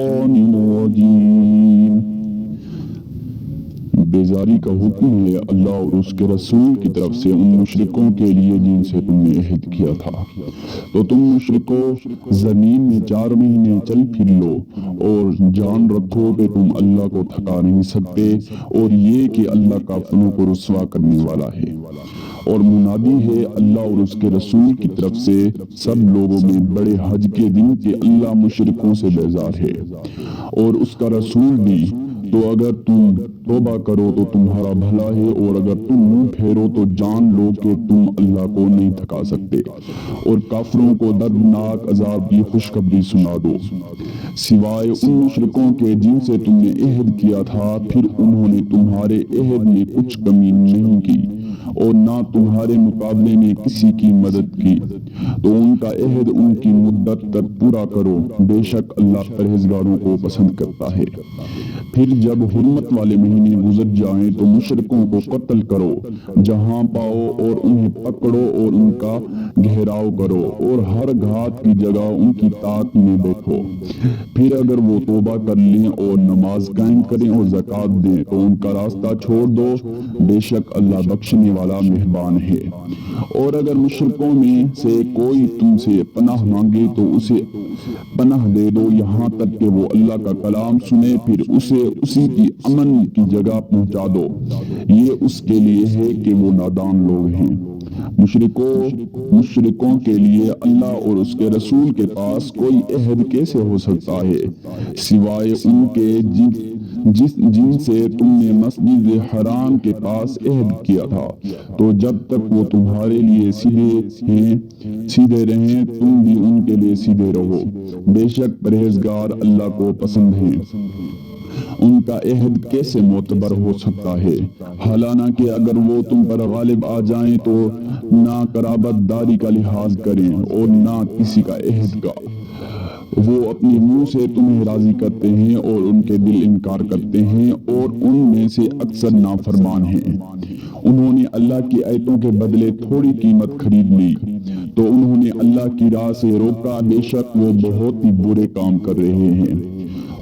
الشيطان الرجيم۔ بیزاری کا حکم ہے اللہ اور اس کے رسول کی طرف سے ان مشرکوں کے لیے جن سے تم نے عہد کیا تھا۔ تو تم مشرکو زمین میں 4 مہینے چل پھر لو اور جان رکھو کہ تم اللہ کو تھکا نہیں سکتے، اور یہ کہ اللہ کافروں کو رسوا کرنے والا ہے۔ اور منادی ہے اللہ اور اس کے رسول کی طرف سے سب لوگوں میں بڑے حج کے دن کہ اللہ مشرکوں سے بیزار ہے اور اس کا رسول بھی۔ تو اگر تم توبہ کرو تو تمہارا بھلا ہے، اور اگر تم منہ پھیرو تو جان لو کہ تم اللہ کو نہیں تھکا سکتے، اور کافروں کو دردناک عذاب کی خوشخبری سنا دو، سوائے ان مشرکوں کے جن سے تم نے عہد کیا تھا، پھر انہوں نے تمہارے عہد میں کچھ کمی نہیں کی اور نہ تمہارے مقابلے میں کسی کی مدد کی، تو ان کا عہد ان کی مدت تک پورا کرو، بے شک اللہ پرہیزگاروں کو پسند کرتا ہے۔ پھر جب حرمت والے مہینے گزر جائیں تو مشرکوں کو قتل کرو جہاں پاؤ، اور انہیں پکڑو اور ان کا گھیراؤ کرو، اور ہر گھات کی جگہ ان کی طاق میں بیٹھو۔ پھر اگر وہ توبہ کر لیں اور نماز قائم کریں اور زکوٰۃ دیں تو ان کا راستہ چھوڑ دو، بے شک اللہ بخشنے والا مہربان ہے۔ اور اگر مشرکوں میں سے کوئی تم سے پناہ مانگے تو اسے پناہ دے دو یہاں تک کہ وہ اللہ کا کلام سنے، پھر اسے اسی کی امن کی جگہ پہنچا دو، یہ اس کے لیے ہے کہ وہ نادان لوگ ہیں۔ مشرکوں کے لیے اللہ اور اس کے رسول کے پاس کوئی عہد کیسے ہو سکتا ہے سوائے ان کے جن سے تم نے مسجد حرام کے پاس عہد کیا تھا، تو جب تک وہ تمہارے لیے سیدھے رہیں تم بھی ان کے لیے سیدھے رہو، بے شک پرہیزگار اللہ کو پسند ہیں۔ ان کا عہد کیسے معتبر ہو سکتا ہے، حالانکہ اگر وہ تم پر غالب آ جائیں تو نہ قرابت داری کا لحاظ کریں اور نہ کسی کا عہد کا۔ وہ اپنے منہ سے تمہیں راضی کرتے ہیں اور ان کے دل انکار کرتے ہیں، اور ان میں سے اکثر نافرمان ہیں۔ انہوں نے اللہ کی آیتوں کے بدلے تھوڑی قیمت خرید لی تو انہوں نے اللہ کی راہ سے روکا، بے شک وہ بہت ہی برے کام کر رہے ہیں۔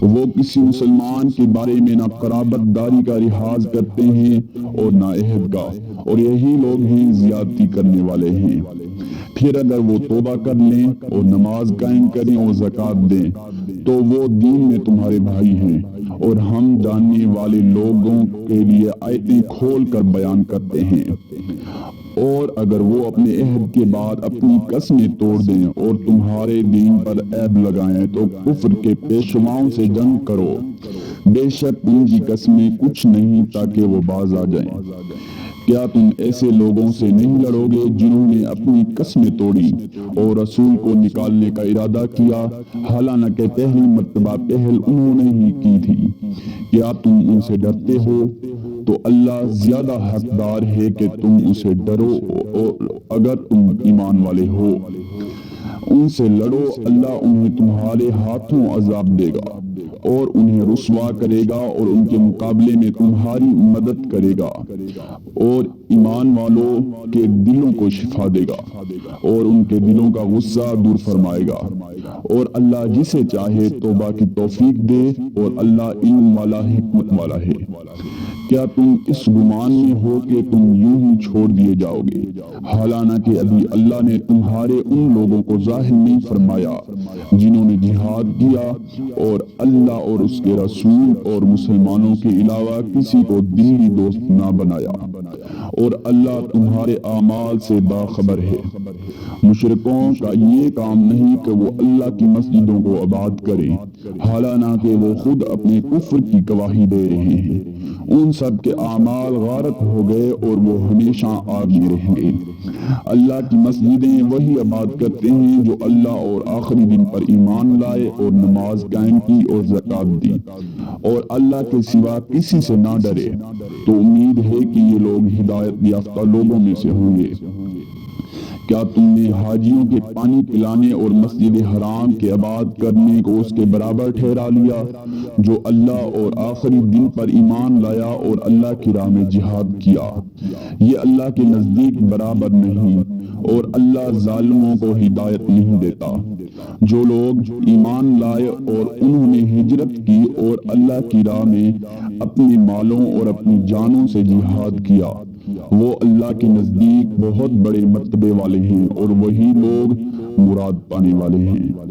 وہ کسی مسلمان کے بارے میں نہ قرابت داری کا لحاظ کرتے ہیں اور نہ عہد کا، اور یہی لوگ ہیں زیادتی کرنے والے ہیں۔ پھر اگر وہ توبہ کر لیں اور نماز قائم کریں اور زکوٰۃ دیں تو وہ دین میں تمہارے بھائی ہیں، اور ہم جاننے والے لوگوں کے لیے آیتیں کھول کر بیان کرتے ہیں۔ اور اگر وہ اپنے عہد کے بعد اپنی قسمیں توڑ دیں اور تمہارے دین پر عیب لگائیں تو کفر کے پیشواؤں سے جنگ کرو، بے شک ان کی قسمیں کچھ نہیں تاکہ وہ باز آ جائیں۔ کیا تم ایسے لوگوں سے نہیں لڑو گے جنہوں نے اپنی قسمیں توڑی اور رسول کو نکالنے کا ارادہ کیا، حالانکہ پہلی مرتبہ پہل انہوں نے ہی کی تھی؟ کیا تم ان سے ڈرتے ہو؟ تو اللہ زیادہ حقدار ہے کہ تم اسے ڈرو، اور اگر تم ایمان والے ہو ان سے لڑو، اللہ انہیں تمہارے ہاتھوں عذاب دے گا اور انہیں رسوا کرے گا اور ان کے مقابلے میں تمہاری مدد کرے گا، اور ایمان والوں کے دلوں کو شفا دے گا اور ان کے دلوں کا غصہ دور فرمائے گا، اور اللہ جسے چاہے توبہ کی توفیق دے، اور اللہ علم والا حکمت والا ہے۔ کیا تم اس گمان میں ہو کہ تم یوں ہی چھوڑ دیے جاؤ گے، حالانکہ ابھی اللہ نے تمہارے ان لوگوں کو ظاہر نہیں فرمایا جنہوں نے جہاد کیا اور اللہ اور اس کے رسول اور مسلمانوں کے علاوہ کسی کو دلی دوست نہ بنایا، اور اللہ تمہارے اعمال سے باخبر ہے۔ مشرکوں کا یہ کام نہیں کہ وہ اللہ کی مسجدوں کو آباد کریں، حالانکہ وہ خود اپنے کفر کی گواہی دے رہے ہیں۔ ان سب کے اعمال غارت ہو گئے اور وہ ہمیشہ آگ میں رہیں گے۔ اللہ کی مسجدیں وہی آباد کرتے ہیں جو اللہ اور آخری دن پر ایمان لائے اور نماز قائم کی اور زکوٰۃ دی، اور اللہ کے سوا کسی سے نہ ڈرے، تو امید ہے کہ یہ لوگ ہدایت یافتہ لوگوں میں سے ہوں گے۔ کیا تم نے حاجیوں کے پانی پلانے اور مسجد حرام کے آباد کرنے کو اس کے برابر ٹھہرا لیا جو اللہ اور آخری دن پر ایمان لایا اور اللہ کی راہ میں جہاد کیا؟ یہ اللہ کے نزدیک برابر نہیں، اور اللہ ظالموں کو ہدایت نہیں دیتا۔ جو لوگ ایمان لائے اور انہوں نے ہجرت کی اور اللہ کی راہ میں اپنی مالوں اور اپنی جانوں سے جہاد کیا، وہ اللہ کے نزدیک بہت بڑے مرتبے والے ہیں اور وہی لوگ مراد پانے والے ہیں۔